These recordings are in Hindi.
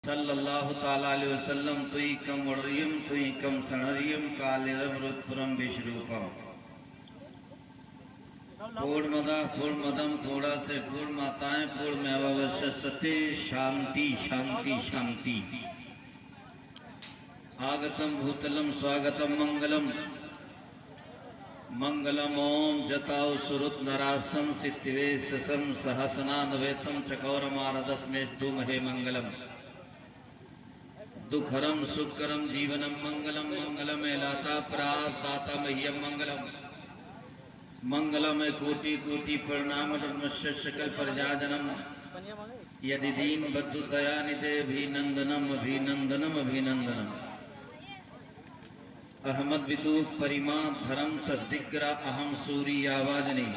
सल्लल्लाहु ताला अलैहि वसल्लम तुई कम वड़रियम तुई कम सणरियम कालिरम रुत्पुरम विश्वरूपम पूर्णमदा पूर्णमदम थोड़ा से पूर्ण माताएं पूर्ण मेवावश्य सत्य शांति शांति शांति आगतम भूतलम स्वागतम मंगलम मंगलम ओम जताओ सुरुत नरासन सित्तिवे ससन सहसना नवेतम चकौरमारदस्मे धूमहे मंगलम दुखरम सुखकरम जीवनम मंगलम मंगलम लाता प्रात दाता मह्यम मंगलम मंगलम कोटि कोटि प्रणाम नमस्य सकल प्रजाजनम यदि दीन बद्धु दया निधे अभिनंदनम अभिनंदनम अभिनंदनम अहमद विदुक परिमा धर्म तस्दिग्रा अहम सूरी आवाजनी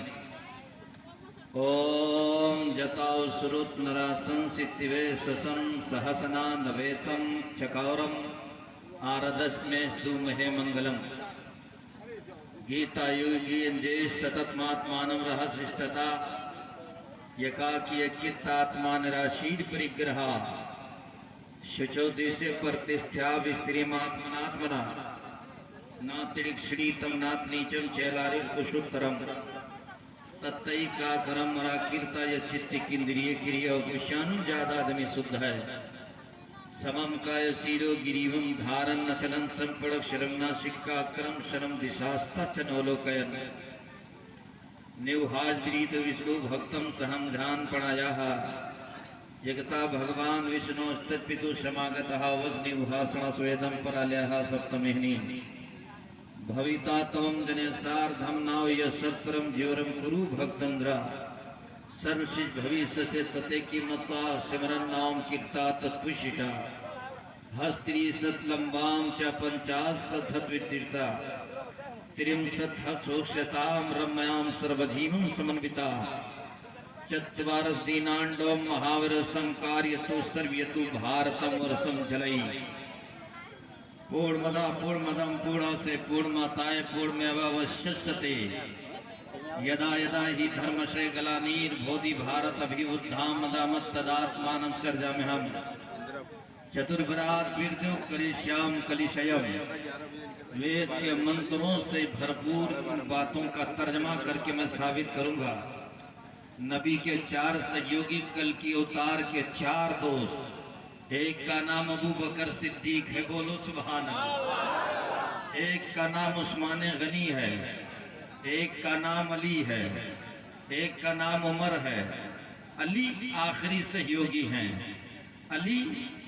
ओम जताओ सुरुत नरासन सित्तिवे ससन सहसना नवेतम चकौरम आरदस्मे धूमहे मंगलम गीता योगी अंजेश तत्मात्मानम रहस्यता यकाकियकित्तात्मा निराशीर परिग्रहा शुचोदिशे प्रतिष्ठा विस्त्रीमात्मनात्मना नातिरिक्षणीतम नात नीचम चैलारिर कुशुत्तरम तत्तई का करम मरा कीर्ता या चित्त किंद्रिय क्रिया उपशानु ज्यादा आदमी शुद्ध है समम काय सीरो गिरीवम धारन नचलन संपड़क शरम नासिका क्रम शरम दिशास्ता चनोलोकयन निवहाज विरीत विष्णु भक्तम सहम ध्यान पणायाः जगता भगवान विष्णु तत्पितु समागतः वस निवहासना स्वेदम पराल्याः सप्तमेहनी भविता तवम जनेसार्धम नाव यत्परम ज्योरम गुरु भक्तंद्रा सर्वशिष भविष्य से तते की मत्वा सिमरन नाम कीर्ता तत्पुषिता हस्त्री सतलंबाम च पंचाशत्तीर्था त्रिंशत् सोक्षताम रम्याम सर्वजीवम समन्विता चत्वारस दीनांडोम महावीरस्तम कार्यतु सर्वयतु भारतम वर्षम जलई पूर्णमदा पूर्णमदम पूर्ण से पूर्णमाताएं पूर्णमेवावशिष्यते यदा यदा हि धर्मशय गलानीर बोधि भारत अभिबुद्धाम मदामत तदात्मानं सर्जाम्यहम् चतुर्भरात वीर्यो करिष्याम कलिशयम वेद के मंत्रों से भरपूर बातों का तर्जमा करके मैं साबित करूंगा। नबी के 4 सहयोगी कल की अवतार के 4 दोस्त, एक का नाम अबू बकर सिद्दीक है, बोलो सुभान अल्लाह। एक का नाम उस्मान गनी है, एक का नाम अली है, एक का नाम उमर है। अली आखिरी सहयोगी हैं, अली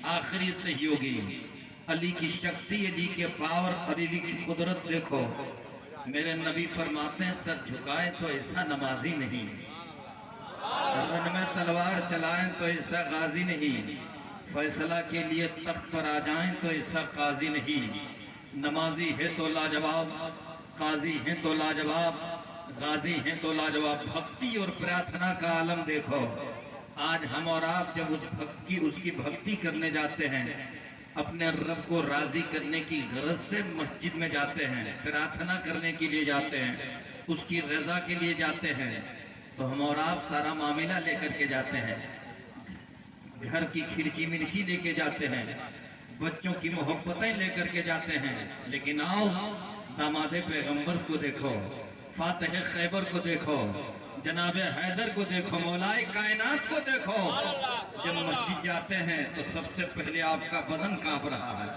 आखिरी सहयोगी। अली की शक्ति, अली के पावर, अली की कुदरत देखो। मेरे नबी फरमाते हैं सर झुकाए तो ऐसा नमाजी नहीं, रन में तलवार चलाएं तो ऐसा गाजी नहीं, फैसला के लिए तख्त पर आ जाएं तो ऐसा काजी नहीं। नमाजी है तो लाजवाब, काजी है तो लाजवाब, गाजी है तो लाजवाब। भक्ति और प्रार्थना का आलम देखो। आज हम और आप जब उसकी भक्ति करने जाते हैं, अपने रब को राजी करने की गरज से मस्जिद में जाते हैं, प्रार्थना करने के लिए जाते हैं, उसकी रजा के लिए जाते हैं, तो हम और आप सारा मामला लेकर के जाते हैं। घर की खिरची मिर्ची लेके जाते हैं, बच्चों की मोहब्बतें लेकर के जाते हैं। लेकिन आओ दामादे पैगंबर को देखो, फातिह खैबर को देखो, जनाबे हैदर को देखो, मौलाए कायनात को देखो। जब मस्जिद जाते हैं तो सबसे पहले आपका बदन कांप रहा है,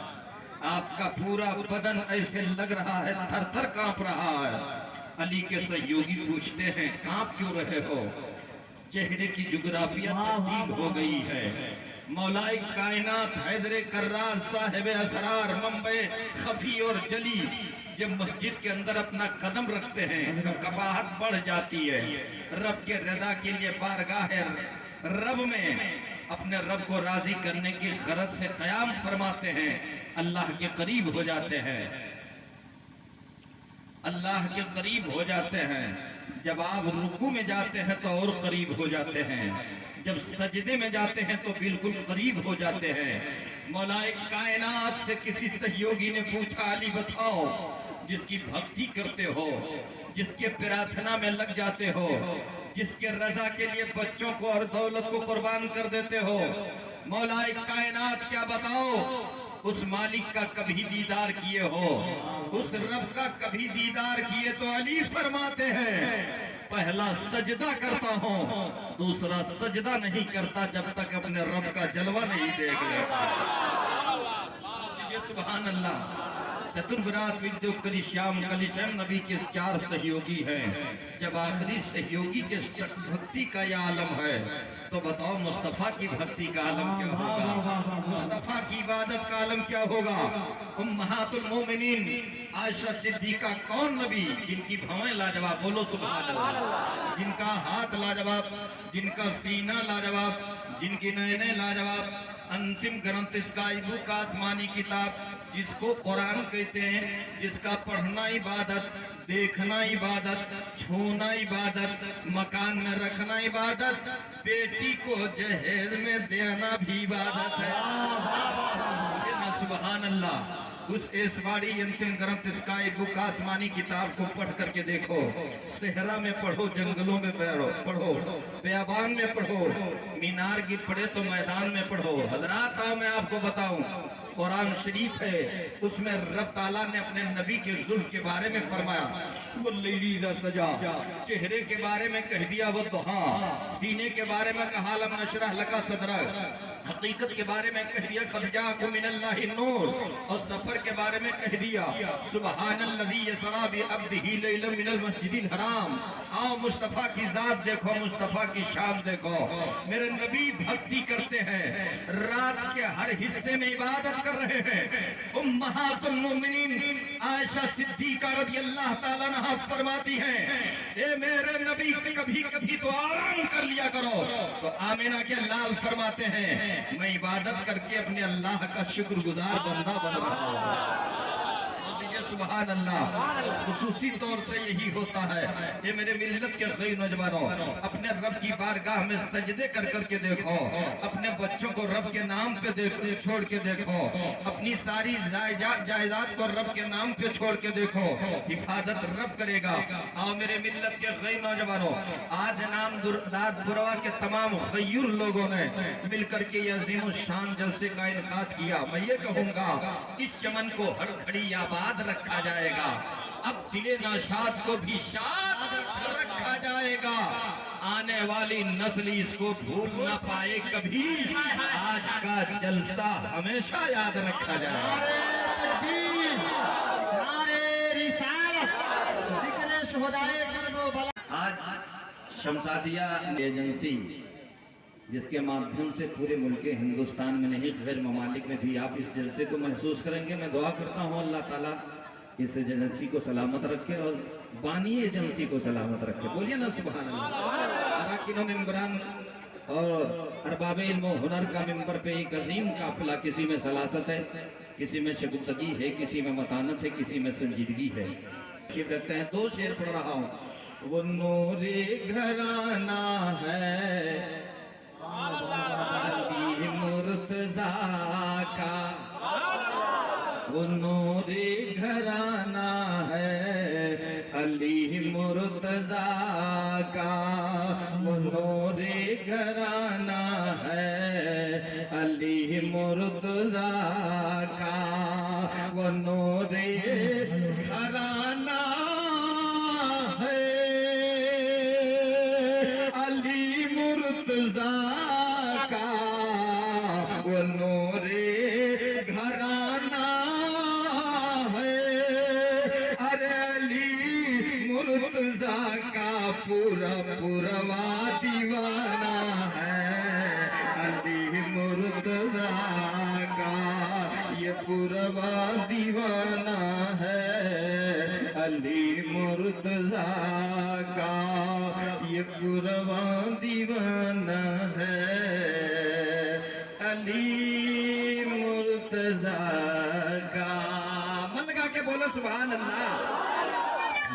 आपका पूरा बदन ऐसे लग रहा है थर थर कांप रहा है। अली के सहयोगी पूछते हैं कांप क्यों रहे हो? चेहरे की जुग्राफिया तब्दील हो गई है। मौलाए कायनात हैदरे कर्रार साहिब असरार मुंबई खफी और जली जब मस्जिद के अंदर अपना कदम रखते हैं तो कबाहत बढ़ जाती है। रब के रजा के लिए बारगाह रब में अपने रब को राजी करने की गरज से क़याम फरमाते हैं, अल्लाह के करीब हो जाते हैं, अल्लाह के करीब हो जाते हैं। जब आप रुकू में जाते हैं तो और करीब हो जाते हैं, जब सजदे में जाते हैं तो बिल्कुल करीब हो जाते हैं। मौलाए कायनात से किसी सहयोगी ने पूछा, अली बताओ जिसकी भक्ति करते हो, जिसके प्रार्थना में लग जाते हो, जिसके रजा के लिए बच्चों को और दौलत को कुर्बान कर देते हो, मौलाए कायनात क्या बताओ, उस मालिक का कभी दीदार किए हो, उस रब का कभी दीदार किए तो अली फरमाते हैं पहला सजदा करता हूँ, दूसरा सजदा नहीं करता जब तक अपने रब का जलवा नहीं देख लेता। सुभान अल्लाह। चतुर्विराट विद्यो कली श्याम कली श्याम नबी के 4 सहयोगी हैं। जब आखिरी सहयोगी के भक्ति का यह आलम है तो बताओ मुस्तफा की भक्ति का आलम क्या होगा, मुस्तफा की इबादत का आलम क्या होगा। उम्महातुल मोमिनीन आयशा सिद्दीका कौन नबी जिनकी भवें लाजवाब, बोलो सुभान अल्लाह, जिनका हाथ लाजवाब, जिनका सीना लाजवाब, जिनकी नैने लाजवाब, अंतिम ग्रंथ इसका बुक आसमानी किताब जिसको कुरान कहते हैं, जिसका पढ़ना इबादत, देखना इबादत, छूना इबादत, मकान में रखना इबादत, बेटी को जहेज में देना भी इबादत है। सुभान अल्लाह। उस ऐसवाड़ी अंतिम ग्रंथ स्काई बुक आसमानी किताब को पढ़ करके देखो, सेहरा में पढ़ो, जंगलों में पढ़ो, बेयाबान में पढ़ो, मीनार की पढ़े तो मैदान में पढ़ो। हजरात आओ मैं आपको बताऊं, कुरान शरीफ है, उसमें रब ताला ने अपने नबी के जुल्फ के बारे में फरमाया वो लैली सजा, चेहरे के बारे में कह दिया वो दुहा, सीने के बारे में कहा लम नशरह लका सदरक, हकीकत के बारे में कह दिया कद जाअकुम मिनल्लाहि नूर, और सफर के बारे में कह दिया सुबहानल्लज़ी यसरा बि अब्दिही लैलन मिनल मस्जिदिल हराम। आओ मुस्तफा की जात देखो, मुस्तफा की शान देखो। मेरे नबी भक्ति करते हैं, रात के हर हिस्से में इबादत कर रहे हैं। उम्महातुल मोमिनीन आयशा सिद्दीका रज़ियल्लाहु ताला अन्हा फरमाती हैं, ए मेरे नबी कभी कभी तो आराम कर लिया करो। तो आमिना के लाल फरमाते हैं मैं इबादत करके अपने अल्लाह का शुक्रगुजार बंदा बन रहा हूँ। सुभान अल्लाह। खुसूसी तौर से यही होता है। ये मेरे मिल्लत के गरीब नौजवानों, अपने रब की बारगाह में सजदे कर करके देखो, अपने बच्चों को रब के नाम पे देखो, छोड़ के देखो, अपनी सारी जायदाद को रब के नाम पे छोड़ के देखो, हिफाजत रब करेगा। आओ मेरे मिल्लत के गरीब नौजवानों, आज नाम दाद बुरवा के तमाम गयूर लोगों ने मिलकर के ये अजीम शान जलसे का इनकाद किया। मैं ये कहूँगा इस चमन को हर घड़ी आबाद रखा जाएगा, अब दिले नाशाद को भी शाद रखा जाएगा। आने वाली नस्ल इसको भूल न पाए कभी, आज का जलसा हमेशा याद रखा जाएगा। आज शमसादिया एजेंसी जिसके माध्यम से पूरे मुल्क हिंदुस्तान में नहीं गैर ममालिक में भी आप इस जलसे को महसूस करेंगे। मैं दुआ करता हूँ अल्लाह ताला इस एजेंसी को सलामत रखे और बानी एजेंसी को सलामत रखे। बोलिए ना सुभान अल्लाह। अराकिन मेंबरान और अरबाब इल्म हुनर का मेंबर पे एक अजीम काफिला, किसी में सलासत है, किसी में शगुफ्तगी है, किसी में मतानत है, किसी में संजीदगी है। शेर रखते हैं, 2 शेर पढ़ रहा हूँ। वो नूरे घराना है अली मुर्तजा का, वो नूरे घराना है अली मुर्तजा का, वो नूरे घराना है अली मुर्तजा का, वो नूरे घराना है अली मुर्तजा का, वो नूरे घराना है। अरे अली मुर्तजा का पूरा पूरवा दीवाना है, अली मुर्तजा का ये पूरवा दीवाना है, अली मुर्तजा का ये पूरवा दीवाना है, अली मुर्तजा का। मन लगा के बोलो सुभान अल्लाह।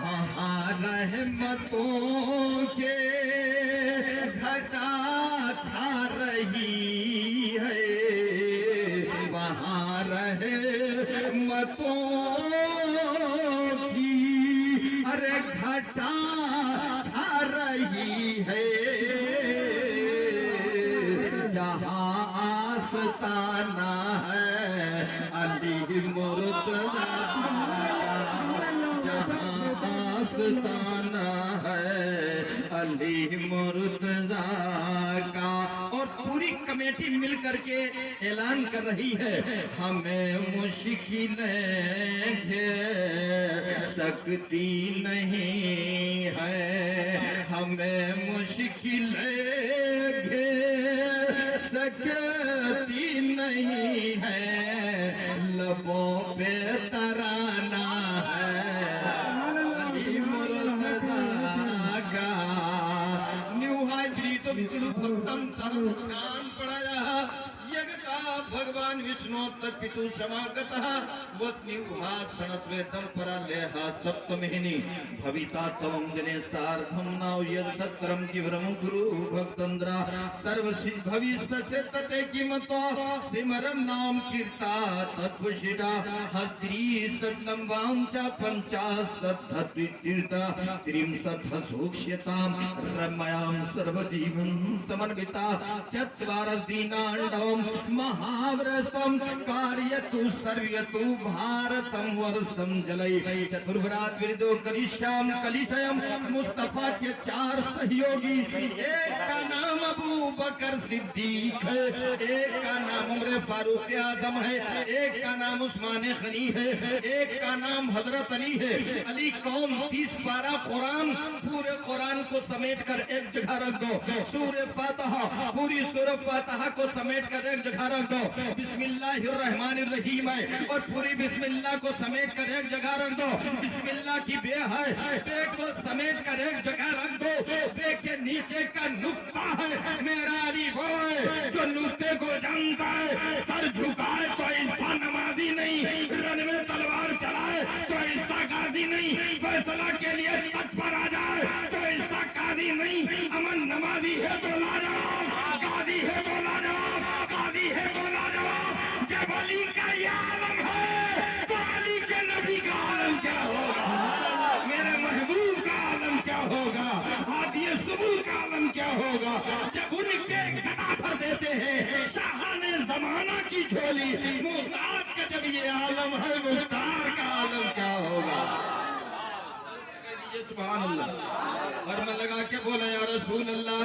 वहाँ रहमतों के घटा छा रही है, वहाँ रहमतों की अरे घटा छा रही है, जहाँ अली मुर्तजा जहाँ आस्ताना है अली मुर्तजा का। और पूरी कमेटी मिल करके ऐलान कर रही है हमें मुश्किलें घेर सकती नहीं है, हमें मुश्किलें घेर सकती नहीं है, लबों पे तराना है अली मुर्तजा का। न्यू हाजरी तो विष्णु भक्तम सर्वज्ञान पढ़ाया यज्ञता भगवान विष्णु तत्पितु समागतः वस्निहासनत्वेदं परालेहा सप्तमेनि भविता तवं जने सार्धं नाव यत्तरं किवरं गुरु भक्तंद्रा सर्वसिद्ध भविष्यस्य तते किमतो सिमरन नाम कीर्ता तत्वशिदा हस्त्री सत्तं वांचा पंचाशत्तीर्था त्रिंशत्सूक्ष्यतां रमयां सर्वजीवन समन्विता चत्वारदीनांडवं महाव्रतम कार्यतु सर्वतु भारतम वर्षम जलय। चतुर्भरात विदो कलिश्याम कलिशयम मुस्तफा के 4 सहयोगी, एक का नाम अबू बकर सिद्दीक है, एक का नाम उमर फारूक आजम है, एक का नाम उस्मान गनी है, एक का नाम हजरत अली है। अली कौन? 30 पारा कुरान, पूरे कुरान को समेट कर एक जगह रख दो। सूरह फातिहा, पूरी सूरह फातिहा को समेट कर एक जगह रख दो। बिस्मिल्लाहिर्रहमानिर्रहीम है और पूरी बिस्मिल्लाह को समेट कर एक जगह रख दो। बिस्मिल्लाह की बे है, बे को समेट कर एक जगह रख दो। बे के नीचे का नुक्ता है, मेरा अली वो है जो नुक्ते को जानता है। सर झुकाए तो ऐसा नमाजी नहीं, रन में तलवार चलाए तो ऐसा गाजी नहीं, फैसला के लिए तत्पर आ जाए तो ऐसा कादी नहीं। अमन नमाजी है तो लाजवाब, गादी है तो लाजवाब, कादी है तो लाजवाब। जब अली का ये आलम है तो अली के नबी का आलम क्या होगा, मेरे महबूब का आलम क्या होगा, हादी सुबुल का आलम क्या होगा। जब उनके गदा भर देते हैं शाहाने जमाना की झोली, मुख्तार का जब ये आलम है मुख्तार का आलम क्या होगा। सुभान अल्लाह। और मैं लगा के बोला या रसूल अल्लाह,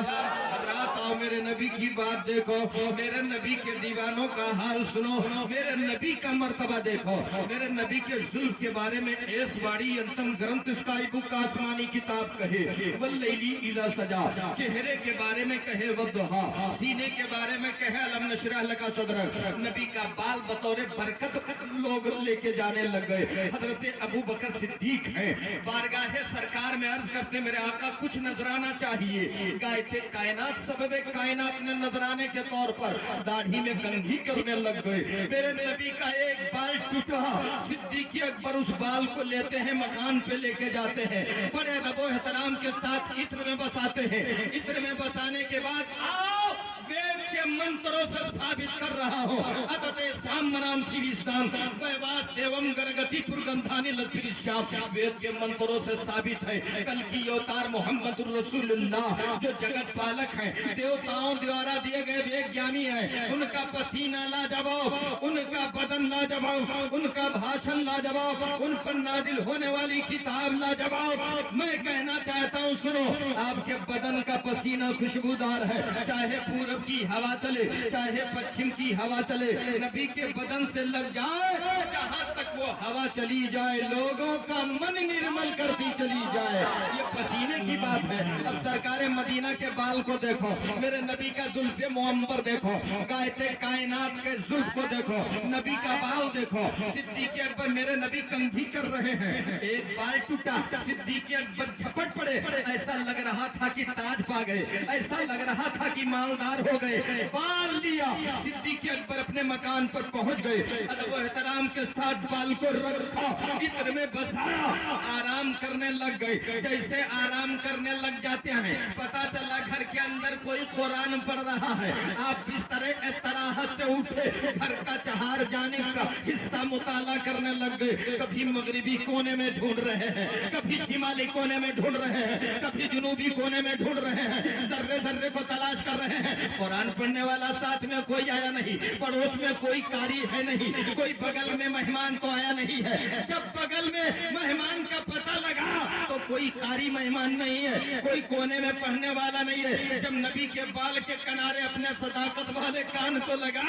हजरात आओ मेरे नबी की बात देखो, मेरे नबी के दीवानों का हाल सुनो, मेरे नबी का मर्तबा देखो। मेरे नबी के जुल्फ के बारे में एस बाड़ी अंतम ग्रंथ स्काई बुक का आसमानी किताब कहे वल्लैली इज़ा सजा, चेहरे के बारे में कहे वद्दुहा, सीने के बारे में कहे अलम नशरह लका सदरक। नबी का बाल बतौर बरकत लोग लेके जाने लग गए। हजरत अबू बकर सिद्दीक हैं, बारगाहे सरकार में अर्ज करते मेरे आका कुछ नजराना चाहिए। गायते कायनात सबबे कायनात ने नजराने के तौर पर दाढ़ी में कंघी करने लग गए। मेरे नबी का एक बाल टूटा, सिद्दीक अकबर उस बाल को लेते हैं मकान पे लेके जाते हैं, बड़े अदब एहतराम के साथ इत्र में बसाते हैं। इत्र में बसाने के बाद आओ वेद के मंत्रों से साबित कर रहा हूँ अदत इस्लाम मनाम सिविस्तान वैवास देवम गरगति पुरगंधानी लतिरिश्याम। वेद के मंत्रों से साबित है कल की अवतार मोहम्मद रसूलुल्लाह जो जगत पालक हैं, देवताओं द्वारा दिए गए वेद ज्ञानी हैं। उनका पसीना लाजवाब, उनका बदन लाजवाब, उनका भाषण लाजवाब, उन पर नाजिल होने वाली किताब लाजवाब। मैं कहना चाहता हूँ सुनो, आपके बदन का पसीना खुशबूदार है, चाहे पूरब की हवा चले चाहे पश्चिम की हवा चले, नबी के बदन से लग जाए, जहाँ तक वो हवा चली जाए लोगों का मन निर्मल करती चली जाए। ये पसीने की बात है। अब सरकार मदीना के बाल को देखो, मेरे नबी का जुल्फे मुअम्बर देखो, गायते कायनात के जुल्फ को देखो, नबी का बाल देखो। सिद्दीक अकबर मेरे नबी कंघी कर रहे हैं, एक बाल टूटा, सिद्दीक अकबर झपट पड़े, ऐसा लग रहा था कि ताज पा गए, ऐसा लग रहा था कि मालदार हो गए। बाल लिया, सिद्दीक अकबर अपने मकान पर पहुंच गए, अदब व एहतराम के साथ बाल को रखा, इत्र में बसाया, आराम करने लग गए। जैसे आराम करने लग जाते हैं, पता चला घर के अंदर कोई कुरान पढ़ रहा है। आप इस तरह से उठे, घर का 4 जानिब का हिस्सा मुताला करने लग गए। कभी मगरिबी कोने में ढूंढ रहे हैं, कभी शिमाली कोने में ढूंढ रहे हैं, कभी जुनूबी कोने में ढूंढ रहे हैं, जर्रे जर्रे को तलाश कर रहे हैं। कुरान पढ़ने वाला साथ में कोई आया नहीं, पड़ोस में कोई कारी है नहीं, कोई बगल में मेहमान तो आया नहीं है। जब बगल में मेहमान का पता लगा तो कोई कारी मेहमान नहीं है, कोई कोने में पढ़ने वाला नहीं है। जब नबी के बाल के किनारे अपने सदाकत वाले कान को लगा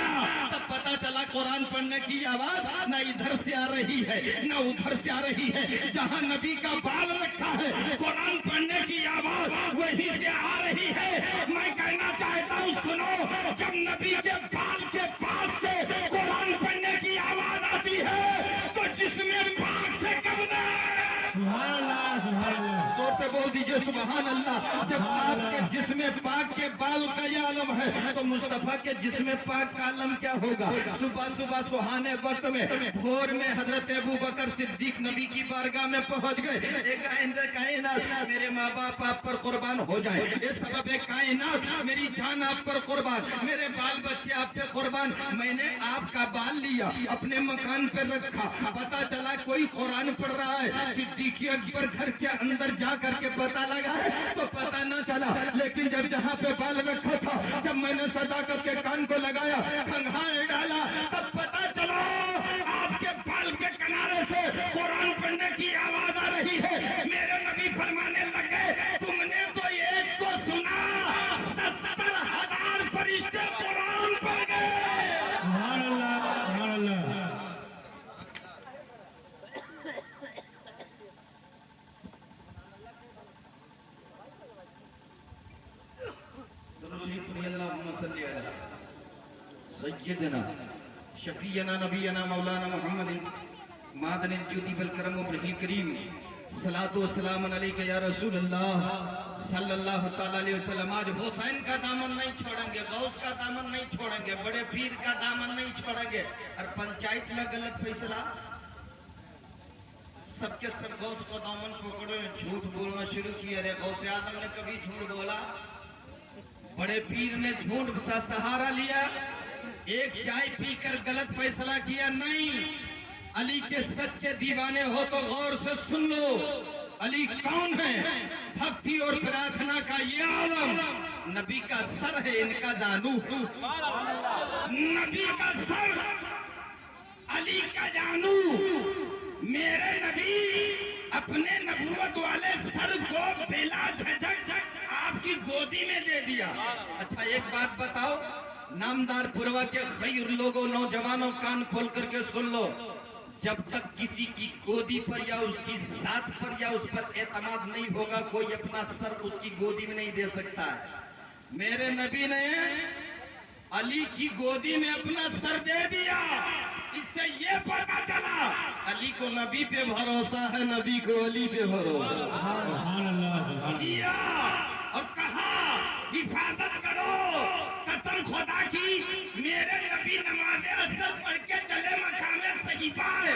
तब पता चला कुरान पढ़ने की आवाज न इधर से आ रही है न उधर से आ रही है। जहां नबी का बाल रखा है कुरान पढ़ने की आवाज वहीं से आ रही है। मैं कहना चाहता हूँ सुनो, जब नबी के बाल के पास से कुरान पढ़ने की आवाज आती है तो जिसमें पाक से कब जोर से बोल दीजिए सुभान अल्लाह। जब आपके जिस्म पाक के बाल का ये आलम है तो मुस्तफा के जिस्म पाक का आलम क्या होगा। सुबह सुबह सुहाने वक्त में भोर में हजरत अबू बकर सिद्दीक नबी की बारगाह में पहुंच गए। कायनात मेरे माँ बाप आप पर कुर्बान हो जाए, ये सबब कायनात मेरी जान आप पर कुर्बान, मेरे बाल बच्चे आप पे कुर्बान। मैंने आपका बाल लिया अपने मकान पे रखा, पता चला कोई कुरान पढ़ रहा है। सिद्दीक अकबर घर के अंदर जा करके पता लगा है तो पता न चला, लेकिन जब जहाँ पे बाल रखा था जब मैंने सदाकत के कान को लगाया खंघाए डाला तब पता चला आपके बाल के किनारे से कुरान पढ़ने की आवाज आ रही है। मेरे नबी फरमाने लगे तुमने तो एक को सुना, 70,000 फरिश्ते कुरान पढ़ गए। सुभान अल्लाह, सुभान अल्लाह। सय्यदना शफीना नबीना मौलाना मोहम्मद मादनिल जुदी वल करम वल करीम सलातो वस्सलाम अलैका या रसूल अल्लाह सल्लल्लाहु तआला अलैहि वसल्लम। आज हुसैन का दामन नहीं छोड़ेंगे, गौस का दामन नहीं छोड़ेंगे, बड़े पीर का दामन नहीं छोड़ेंगे। और पंचायत में गलत फैसला सबके सब गौस को दामन पकड़ो, झूठ बोलना शुरू किया। रे गौसे आदम ने कभी झूठ बोला? बड़े पीर ने झूठ का सहारा लिया, एक चाय पीकर गलत फैसला किया? नहीं। अली के सच्चे दीवाने हो तो गौर से सुन लो, अली कौन है? भक्ति और प्रार्थना का ये आलम, नबी का सर है इनका जानू, नबी का सर अली का जानू। मेरे नबी अपने नबूवत वाले सर को बेला झझक आपकी गोदी में दे दिया। अच्छा एक बात बताओ, नामदार पुरवा के खैर लोगों नौजवानों कान खोल करके सुन लो, जब तक किसी की गोदी पर या उसकी जात पर या उस पर एतमाद नहीं होगा कोई अपना सर उसकी गोदी में नहीं दे सकता है। मेरे नबी ने अली की गोदी में अपना सर दे दिया, इससे ये पता चला अली को नबी पे भरोसा है, नबी को अली पे भरोसा दिया। और कहा हिफाजत करो कसम खुदा की, मेरे नबी नमाज़े असर पढ़ के चले मकामे सहीफा है,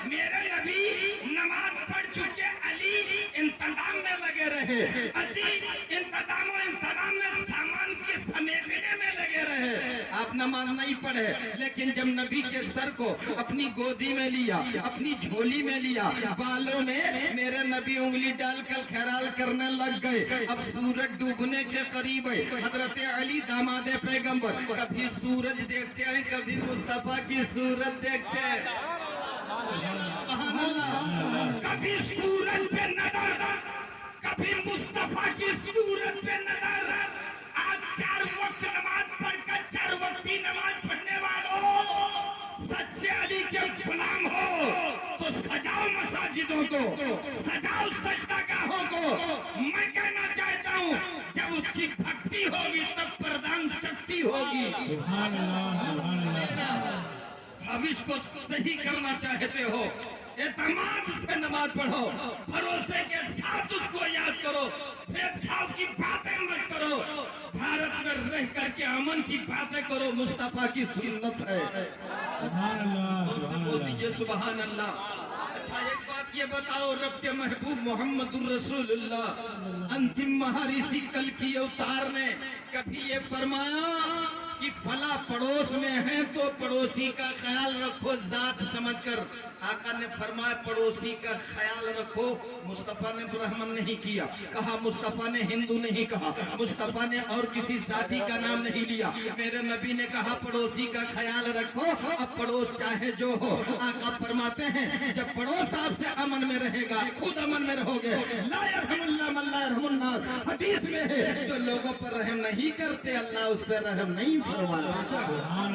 मेरे नबी नमाज पढ़ चुके, अली इंतजाम में लगे रहे, अली इंतजाम और इंतजाम में सामान के समेटने में लगे रहे। आप नमाज नहीं पढ़े, लेकिन जब नबी के सर को अपनी गोदी में लिया, अपनी झोली में लिया, बालों में मेरे नबी उंगली डालकर खैराल करने लग गए। अब सूरज डूबने के करीब है, हजरत अली दामादे पैगंबर कभी सूरज देखते हैं कभी मुस्तफा की सूरत देखते हैं, कभी सूरज पे नजर कभी मुस्तफा की सूरत पे नजर। आज 4 वक्त नमाज पढ़कर 4 वक्ती नमाज पढ़ने वालों सच्चे अली के गुलाम हो तो सजाओ मसाजिदों को, सजाओ सजदागाहों को। मैं कहना चाहता हूँ जब उसकी भक्ति होगी तब प्रदान शक्ति होगी। भविष्य को सही करना चाहते हो, एतमाद से नमाज पढ़ो, भरोसे के साथ उसको याद करो, भेदभाव की बातें मत करो, भारत में रह करके अमन की बातें करो, मुस्तफा की सुन्नत है। सुभान अल्लाह, बोल दीजिए सुभान अल्लाह। अच्छा एक बात ये बताओ, रब के महबूब मोहम्मदुर रसूलुल्लाह अंतिम महाऋषि कल की अवतार ने कभी ये फरमाया कि फला पड़ोस में है तो पड़ोसी का ख्याल रखो जात समझकर। आका ने फरमाया पड़ोसी का ख्याल रखो। मुस्तफा ने ब्राह्मण नहीं किया, कहा मुस्तफा ने हिंदू नहीं कहा, मुस्तफा ने और किसी जाति का नाम नहीं लिया। मेरे नबी ने कहा पड़ोसी का ख्याल रखो, अब पड़ोस चाहे जो हो। आका फरमाते हैं जब पड़ोस आपसे अमन में रहेगा, खुद अमन में रहोगे। ला यरहमुल्लाह मन ला यरहमुन्नास, हदीस में है जो लोगों पर रहम नहीं करते अल्लाह उस पर रहम नहीं फरमाता।